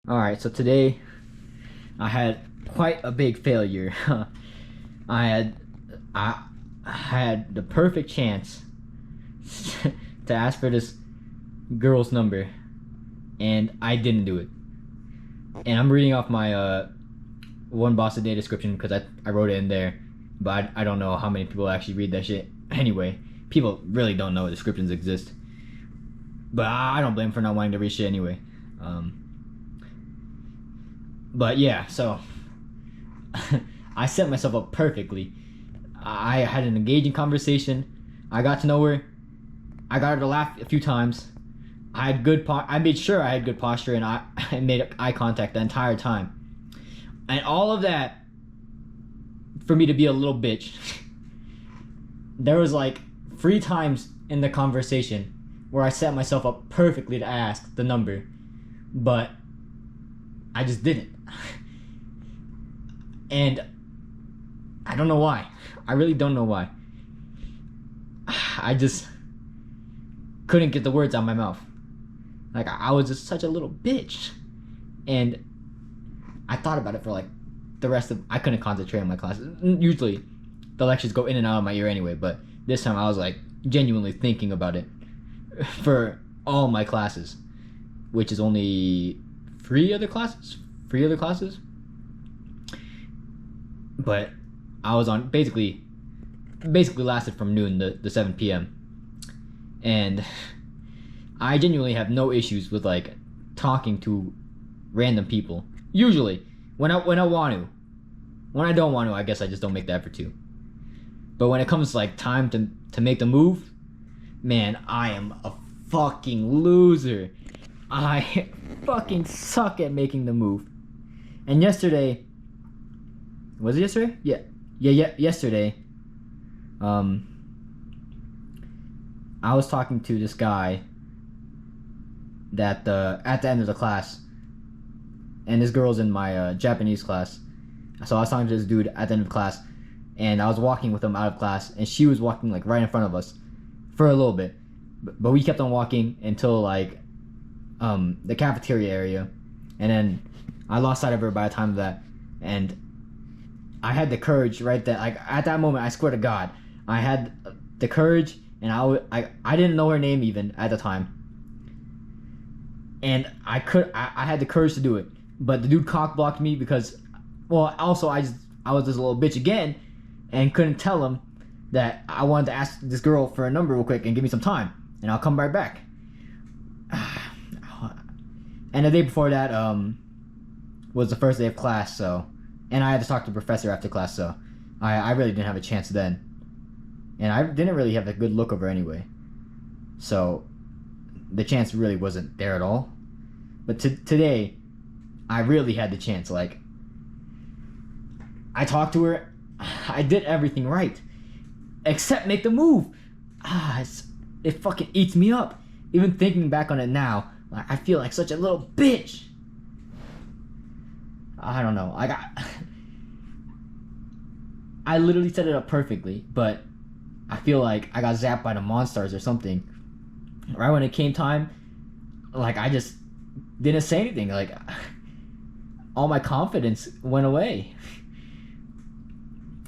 Alright, so today I had quite a big failure. I had the perfect chance to ask for this girl's number, and I didn't do it. And I'm reading off my one boss a day description because I wrote it in there, but I don't know how many people actually read that shit. Anyway, people really don't know descriptions exist, but I don't blame them for not wanting to read shit anyway. But yeah, so I set myself up perfectly. I had an engaging conversation. I got to know her. I got her to laugh a few times. I made sure I had good posture, and I made eye contact the entire time. And all of that for me to be a little bitch. There was like 3 times in the conversation where I set myself up perfectly to ask the number, but I just didn't. And I don't know why. I really don't know why. I just couldn't get the words out of my mouth. Like, I was just such a little bitch. And I thought about it for like the rest of... I couldn't concentrate on my classes. Usually the lectures go in and out of my ear anyway, but this time I was like genuinely thinking about it for all my classes, which is only 3 other classes. But I was on basically lasted from noon to 7 p.m. and I genuinely have no issues with like talking to random people. Usually when I want to. When I don't want to, I guess I just don't make the effort to. But when it comes like time to make the move, man, I am a fucking loser. I fucking suck at making the move. And yesterday, was it yesterday? Yeah, yesterday, I was talking to this guy that at the end of the class, and this girl's in my Japanese class. So I was talking to this dude at the end of class, and I was walking with him out of class, and she was walking like right in front of us for a little bit, but we kept on walking until like the cafeteria area, and then I lost sight of her by the time of that. And I had the courage right then, like at that moment, I swear to God, I had the courage, and I didn't know her name even at the time, and I had the courage to do it, but the dude cock blocked me because, well, also I was this little bitch again, and couldn't tell him that I wanted to ask this girl for a number real quick and give me some time, and I'll come right back. And the day before that was the first day of class, so, and I had to talk to the professor after class, so I really didn't have a chance then, and I didn't really have a good look of her anyway, so the chance really wasn't there at all. But today I really had the chance. Like, I talked to her, I did everything right except make the move. It fucking eats me up. Even thinking back on it now, I feel like such a little bitch. I don't know. I literally set it up perfectly, but I feel like I got zapped by the monsters or something. Right when it came time, like, I just didn't say anything. Like, all my confidence went away.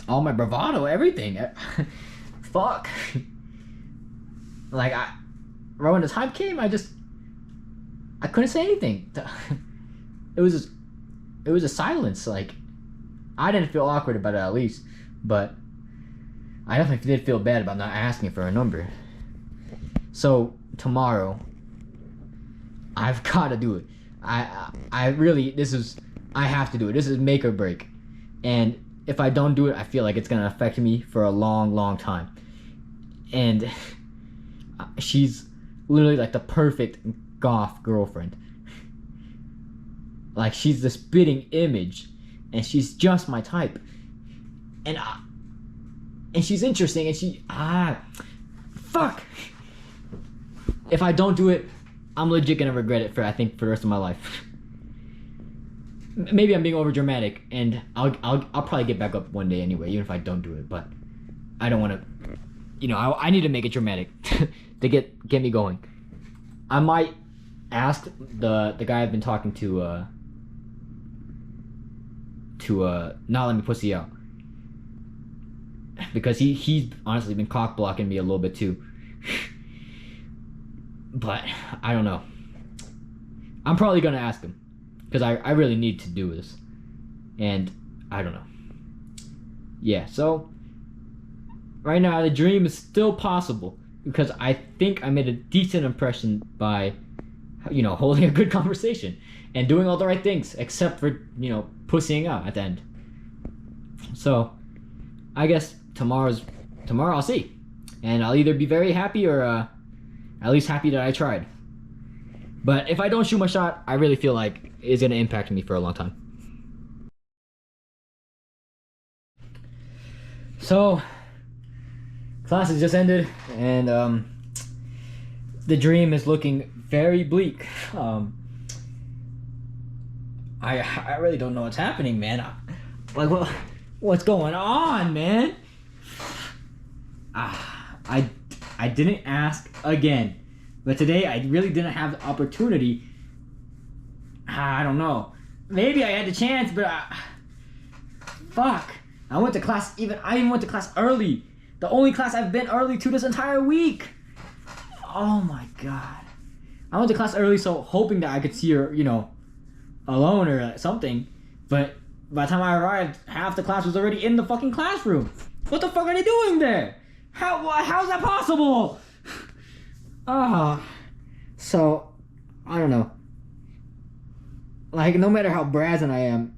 All my bravado, everything. Fuck. Like, right when the time came, I couldn't say anything. It was a silence. Like, I didn't feel awkward about it, at least, but I definitely did feel bad about not asking for a number. So tomorrow, I've got to do it. I have to do it. This is make or break. And if I don't do it, I feel like it's gonna affect me for a long time. And she's literally like the perfect goth girlfriend. Like, she's the spitting image, and she's just my type. And she's interesting, and fuck. If I don't do it, I'm legit gonna regret it for the rest of my life. Maybe I'm being over dramatic, and I'll probably get back up one day anyway, even if I don't do it. But I don't want to, I need to make it dramatic to get me going. I might ask the guy I've been talking to to not let me pussy out, because he's honestly been cock blocking me a little bit too. But I don't know. I'm probably gonna ask him, because I really need to do this, and I don't know. Yeah, so right now the dream is still possible, because I think I made a decent impression by, holding a good conversation and doing all the right things, except for, pussying out at the end. So I guess tomorrow I'll see, and I'll either be very happy or at least happy that I tried. But if I don't shoot my shot, I really feel like it's gonna impact me for a long time. So class has just ended, and the dream is looking very bleak. I really don't know what's happening, man. What's going on, man? I didn't ask again, but today I really didn't have the opportunity. I don't know. Maybe I had the chance, but fuck. I even went to class early. The only class I've been early to this entire week. Oh my god. I went to class early, so hoping that I could see her, alone or something. But by the time I arrived, half the class was already in the fucking classroom. What the fuck are they doing there? How's that possible? So I don't know. Like, no matter how brazen I am,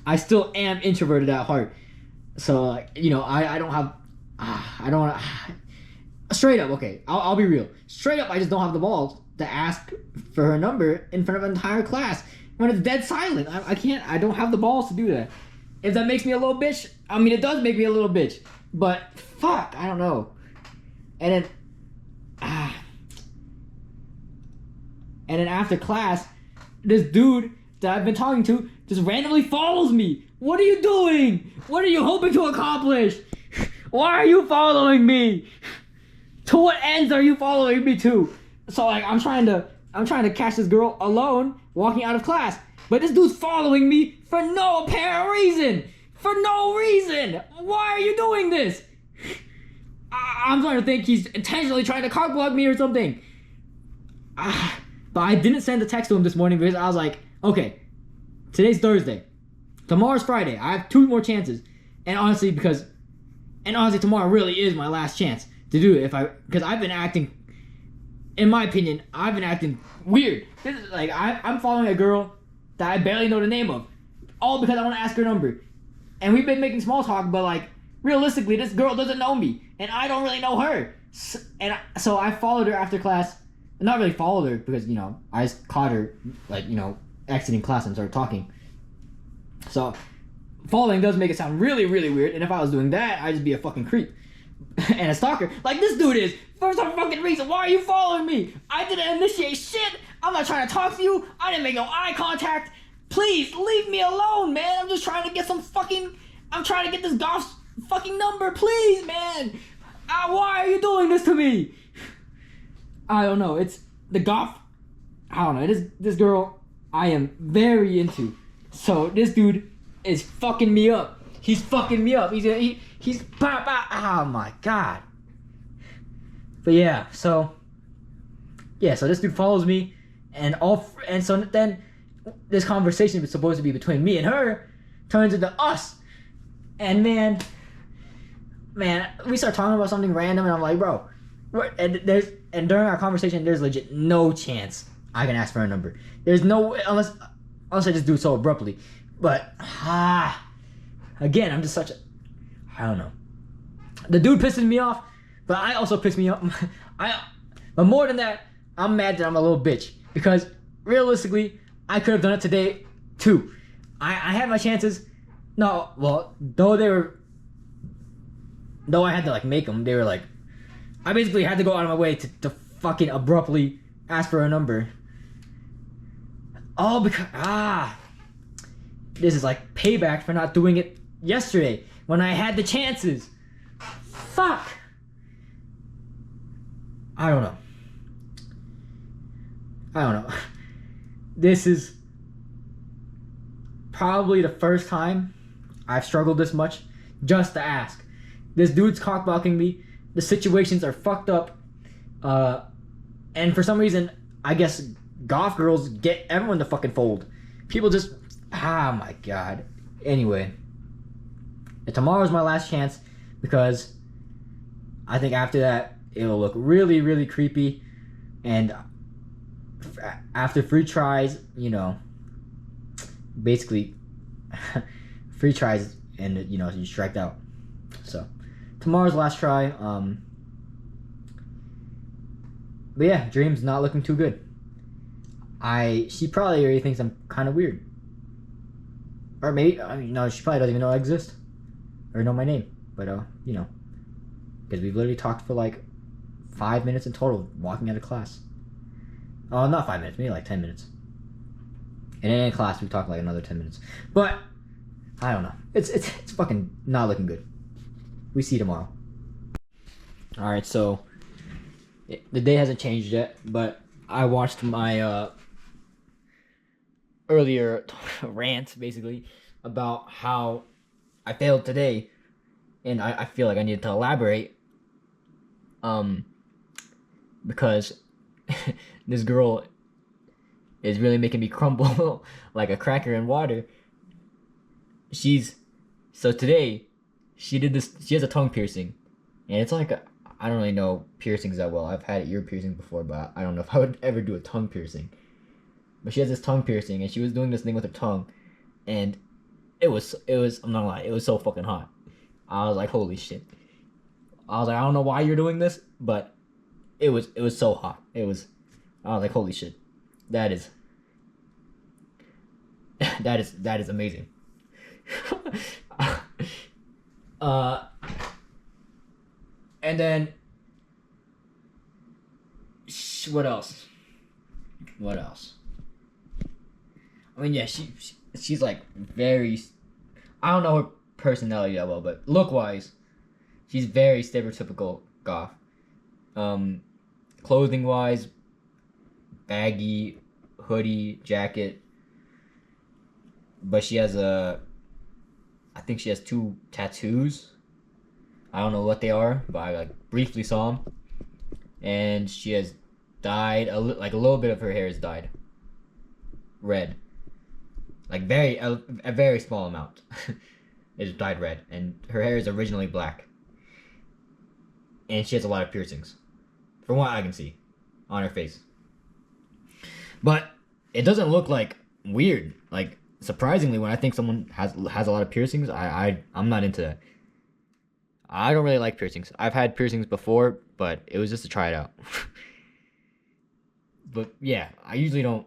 I still am introverted at heart. So, like, I don't have, I don't want to, straight up, okay, I'll be real. Straight up, I just don't have the balls to ask for her number in front of an entire class when it's dead silent. I don't have the balls to do that. If that makes me a little bitch, I mean, it does make me a little bitch. But, fuck, I don't know. And then after class, this dude that I've been talking to just randomly follows me. What are you doing? What are you hoping to accomplish? Why are you following me? To what ends are you following me to? So, like, I'm trying to catch this girl alone walking out of class, but this dude's following me for no apparent reason. For no reason. Why are you doing this? I'm starting to think he's intentionally trying to cock block me or something. But I didn't send a text to him this morning because I was like, okay, today's Thursday. Tomorrow's Friday. I have 2 more chances. And honestly, tomorrow really is my last chance to do it. Because I've been acting, in my opinion, weird. This is like, I'm following a girl that I barely know the name of, all because I want to ask her number. And we've been making small talk, but like, realistically, this girl doesn't know me, and I don't really know her. So I followed her after class. Not really followed her because, I just caught her, like, exiting class and started talking. So following does make it sound really, really weird. And if I was doing that, I'd just be a fucking creep and a stalker, like this dude is. For some fucking reason, why are you following me? I didn't initiate shit. I'm not trying to talk to you. I didn't make no eye contact. Please leave me alone, man. I'm just trying to get I'm trying to get this goth's fucking number. Please, man. Why are you doing this to me? I don't know. It's the goth. I don't know. It is this girl I am very into. So this dude is fucking me up. He's fucking me up. He's oh my god. But yeah, so this dude follows me, and so then this conversation was supposed to be between me and her turns into us. And man, we start talking about something random, and I'm like, bro, and during our conversation, there's legit no chance I can ask for a number. There's no, unless I just do it so abruptly. But again, I'm just I don't know. The dude pisses me off, but I also piss me off. But more than that, I'm mad that I'm a little bitch, because realistically, I could have done it today too. I had my chances. No, well, though I had to like make them, they were like, I basically had to go out of my way to fucking abruptly ask for a number. All because this is like payback for not doing it yesterday when I had the chances. Fuck. I don't know. This is probably the first time I've struggled this much just to ask. This dude's cockblocking me. The situations are fucked up. And for some reason, I guess goth girls get everyone to fucking fold. People just, oh my god. Anyway, tomorrow's my last chance because I think after that it'll look really, really creepy. And after 3 tries, you know, basically 3 tries and you know you striked out. So tomorrow's last try. But yeah, Dream's not looking too good. She probably already thinks I'm kind of weird. Or maybe, I mean, no, she probably doesn't even know I exist. Or know my name. But, you know. Because we've literally talked for like 5 minutes in total, walking out of class. Oh, not 5 minutes, maybe like 10 minutes. And then in class, we talked like another 10 minutes. But, I don't know. It's fucking not looking good. We see you tomorrow. Alright, so the day hasn't changed yet, but I watched my earlier rant, basically, about how I failed today, and I feel like I needed to elaborate, because this girl is really making me crumble like a cracker in water. So today, she did this, she has a tongue piercing, and it's like I don't really know piercings that well. I've had ear piercings before, but I don't know if I would ever do a tongue piercing. But she has this tongue piercing, and she was doing this thing with her tongue, and it was I'm not gonna lie, it was so fucking hot. I was like, holy shit. I was like, I don't know why you're doing this, but it was so hot. I was like, holy shit. That is amazing. And then what else? I mean, yeah, she's like very, I don't know her personality that well, but look-wise, she's very stereotypical goth. Clothing-wise, baggy, hoodie, jacket, but she has I think she has 2 tattoos. I don't know what they are, but I like briefly saw them. And she has dyed a little bit of her hair is dyed red, like a very small amount is dyed red, and her hair is originally black. And she has a lot of piercings, from what I can see, on her face. But it doesn't look like weird. Like surprisingly, when I think someone has a lot of piercings, I'm not into that. I don't really like piercings. I've had piercings before, but it was just to try it out. But yeah, I usually don't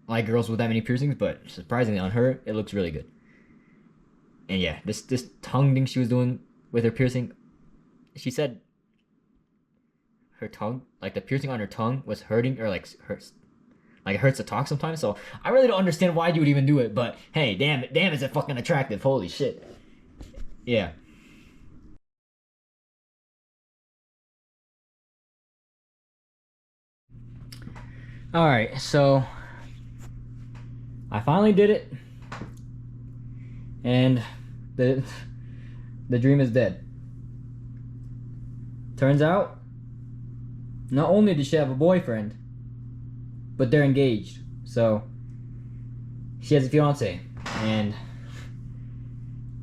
like girls with that many piercings, but surprisingly on her, it looks really good. And yeah, this tongue thing she was doing with her piercing, she said her tongue, like the piercing on her tongue was hurting, or like hurts. Like it hurts to talk sometimes, so I really don't understand why you would even do it, but hey, damn is it fucking attractive, holy shit. Yeah. Alright, so I finally did it, and the dream is dead. Turns out, not only did she have a boyfriend, but they're engaged. So she has a fiance, and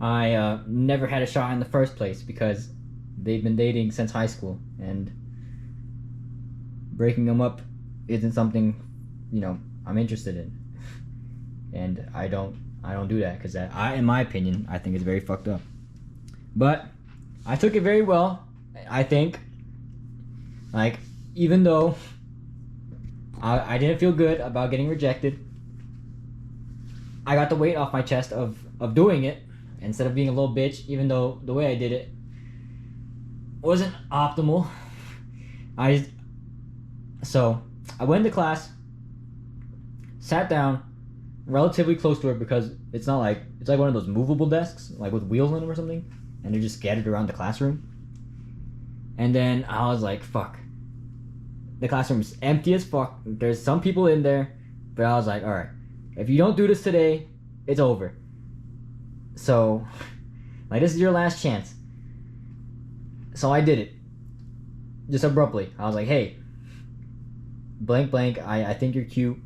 I never had a shot in the first place because they've been dating since high school, and breaking them up isn't something, you know, I'm interested in. And I don't do that because in my opinion, I think it's very fucked up. But I took it very well, I think. Like, even though I didn't feel good about getting rejected, I got the weight off my chest of doing it instead of being a little bitch, even though the way I did it wasn't optimal. So I went to class, sat down relatively close to her because it's like one of those movable desks, like with wheels on them or something, and they're just scattered around the classroom. And then I was like, fuck. The classroom is empty as fuck. There's some people in there, but I was like, alright, if you don't do this today, it's over. So, like, this is your last chance. So I did it. Just abruptly. I was like, hey, blank blank, I think you're cute.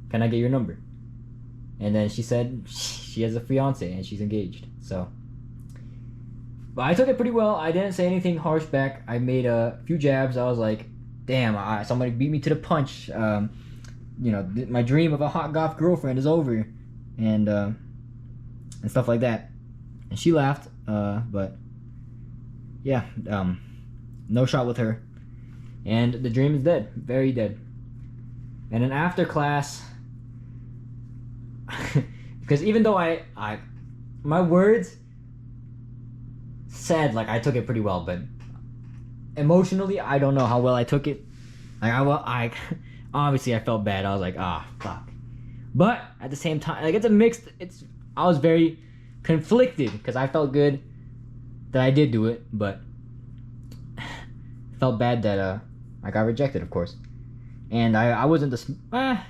Can I get your number? And then she said she has a fiance and she's engaged. So, but I took it pretty well. I didn't say anything harsh back. I made a few jabs. I was like, damn, somebody beat me to the punch. You know, my dream of a hot goth girlfriend is over. And stuff like that. And she laughed. But yeah, no shot with her. And the dream is dead. Very dead. And then after class, because even though my words said like I took it pretty well, but emotionally I don't know how well I took it. Like I obviously I felt bad. I was like, fuck. But at the same time, like I was very conflicted because I felt good that I did do it, but felt bad that I got rejected, of course. And I wasn't I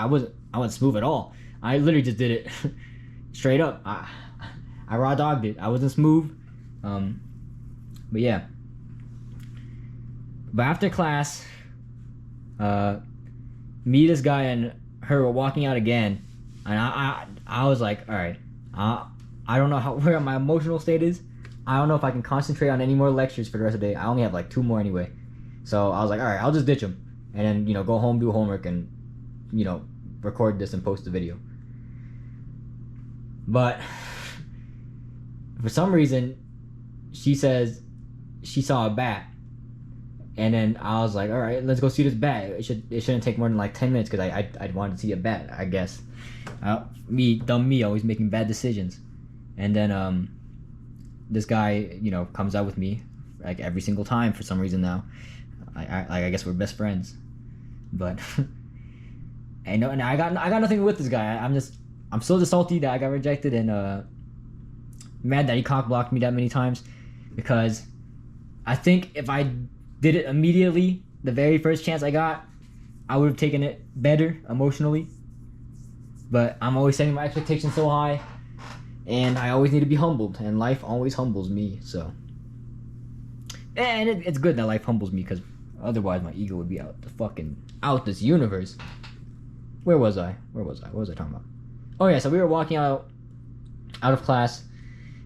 wasn't smooth at all. I literally just did it straight up. I raw dogged it. I wasn't smooth. But yeah. But after class, me, this guy, and her were walking out again, and I was like, all right, I don't know where my emotional state is. I don't know if I can concentrate on any more lectures for the rest of the day. I only have like 2 more anyway. So I was like, all right, I'll just ditch him, and then go home, do homework, and record this and post the video. But for some reason, she says she saw a bat, and then I was like, all right, let's go see this bat. It shouldn't take more than like 10 minutes because I wanted to see a bat, I guess. Dumb me, always making bad decisions. And then this guy comes out with me like every single time for some reason now. I guess we're best friends, but and I got nothing with this guy. I'm still just salty that I got rejected, and mad that he cock blocked me that many times, because I think if I did it immediately, the very first chance I got, I would have taken it better emotionally. But I'm always setting my expectations so high, and I always need to be humbled, and life always humbles me. So, and it's good that life humbles me, because otherwise my ego would be out this universe. Where was I? What was I talking about? Oh yeah, so we were walking out of class,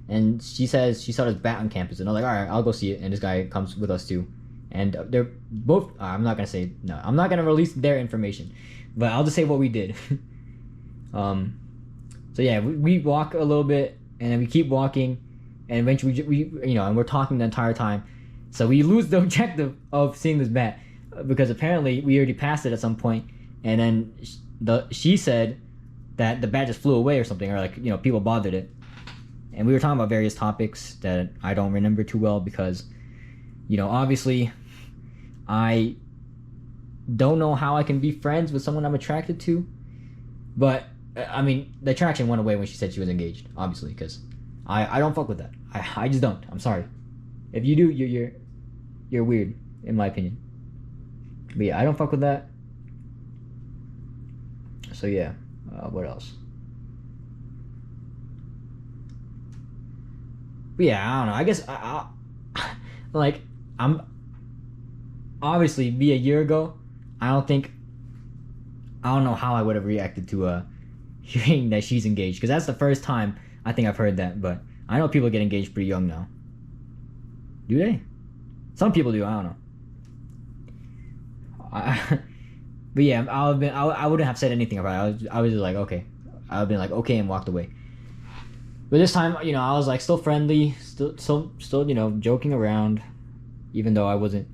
and she says she saw this bat on campus, and I was like, all right, I'll go see it. And this guy comes with us too, and they're both. I'm not gonna release their information, but I'll just say what we did. So yeah, we walk a little bit, and then we keep walking, and eventually and we're talking the entire time. So we lose the objective of seeing this bat, because apparently we already passed it at some point, and then she said that the bat just flew away or something, or people bothered it. And we were talking about various topics that I don't remember too well, because obviously I don't know how I can be friends with someone I'm attracted to. But I mean, the attraction went away when she said she was engaged, obviously, because I don't fuck with that. I just don't. I'm sorry. If you do, you're weird, in my opinion. But yeah, I don't fuck with that. So yeah, what else? But yeah, I don't know. I guess I'm obviously be a year ago. I don't know how I would have reacted to hearing that she's engaged, because that's the first time I think I've heard that. But I know people get engaged pretty young now. Do they? Some people do. I don't know. But yeah, I wouldn't have said anything about it. I was just like, okay. I would have been like, okay, and walked away. But this time, I was like still friendly, still joking around, even though I wasn't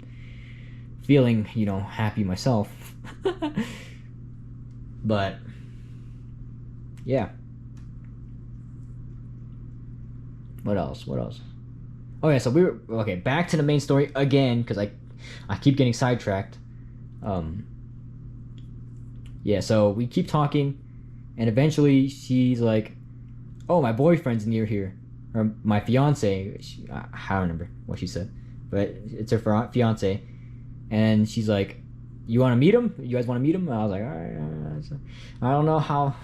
feeling, happy myself. But yeah. What else? Oh yeah, so we were back to the main story again, because I keep getting sidetracked. Yeah, so we keep talking, and eventually she's like, oh, my boyfriend's near here, or my fiance. I don't remember what she said, but it's her fiance. And she's like, you want to meet him? You guys want to meet him? And I was like, all right. I don't know how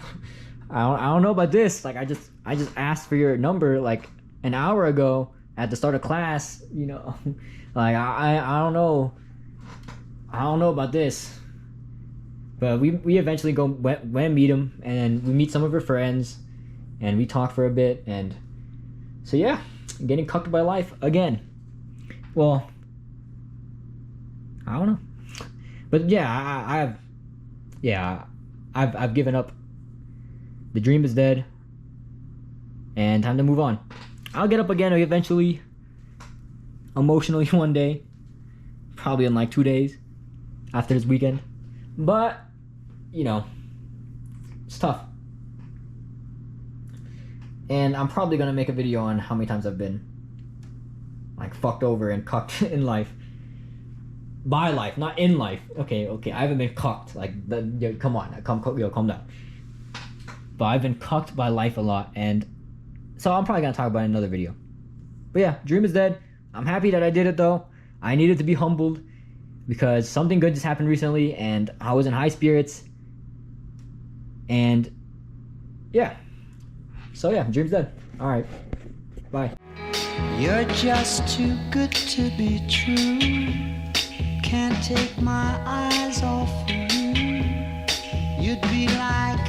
I don't know about this. Like I just asked for your number like an hour ago at the start of class. You know, like I don't know. I don't know about this. But we eventually went meet him, and we meet some of her friends, and we talk for a bit, and so yeah, getting cucked by life again. Well, I don't know, but yeah, I've given up. The dream is dead, and time to move on. I'll get up again eventually, emotionally one day, probably in like 2 days after this weekend, but you know, it's tough. And I'm probably gonna make a video on how many times I've been like fucked over and cucked in life. By life, not in life. Okay, I haven't been cucked. Like, come on, calm down. But I've been cucked by life a lot, and so I'm probably gonna talk about it in another video. But yeah, dream is dead. I'm happy that I did it though. I needed to be humbled because something good just happened recently, and I was in high spirits. And yeah, so yeah, dream's dead. All right, bye. You're just too good to be true. Can't take my eyes off of you. You'd be like